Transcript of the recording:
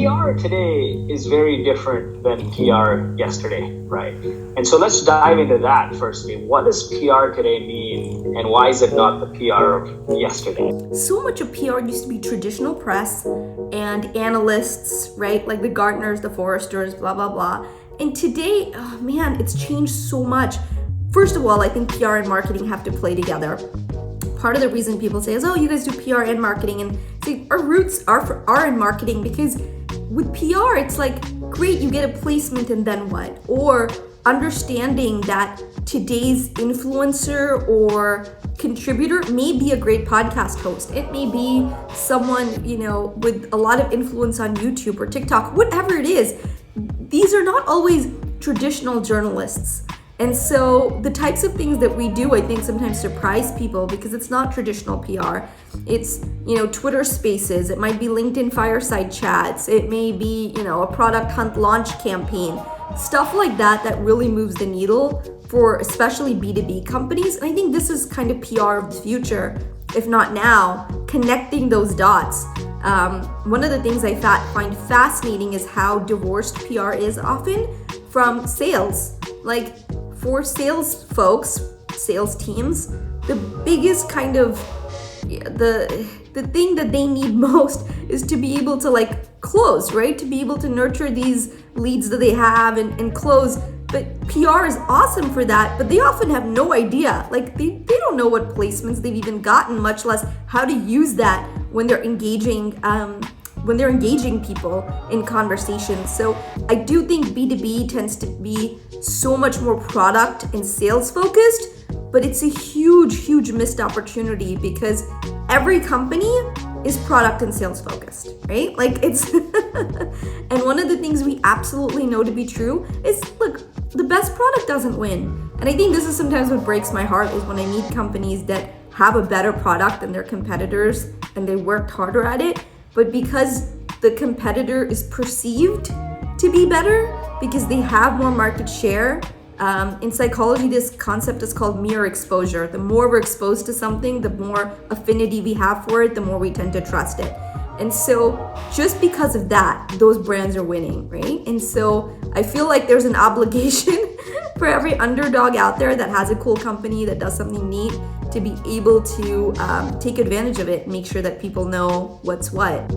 PR today is very different than PR yesterday, right? And so let's dive into that firstly. What does PR today mean, and why is it not the PR of yesterday? So much of PR used to be traditional press and analysts, right? Like the Gartners, the Forresters, blah, blah, blah. And today, oh man, it's changed so much. First of all, I think PR and marketing have to play together. Part of the reason people say is, oh, you guys do PR and marketing, and see, our roots are in marketing, because with PR, it's like, great, you get a placement and then what? Or understanding that today's influencer or contributor may be a great podcast host. It may be someone, with a lot of influence on YouTube or TikTok, whatever it is. These are not always traditional journalists. And so the types of things that we do, I think, sometimes surprise people, because it's not traditional PR. It's, Twitter spaces. It might be LinkedIn fireside chats. It may be, a product hunt launch campaign. Stuff like that really moves the needle for especially B2B companies. And I think this is kind of PR of the future, if not now, connecting those dots. One of the things I find fascinating is how divorced PR is often from sales. Like, for sales folks, sales teams, the biggest kind of the thing that they need most is to be able to close, right? To be able to nurture these leads that they have and close. But PR is awesome for that, but they often have no idea. They don't know what placements they've even gotten, much less how to use that when they're engaging people in conversations. So I do think B2B tends to be so much more product and sales focused, but it's a huge, huge missed opportunity, because every company is product and sales focused, right? It's, and one of the things we absolutely know to be true is, look, the best product doesn't win. And I think this is sometimes what breaks my heart, is when I meet companies that have a better product than their competitors and they worked harder at it, but because the competitor is perceived to be better, because they have more market share. In psychology, this concept is called mere exposure. The more we're exposed to something, the more affinity we have for it, the more we tend to trust it. And so just because of that, those brands are winning, right? And so I feel like there's an obligation for every underdog out there that has a cool company that does something neat to be able to take advantage of it and make sure that people know what's what.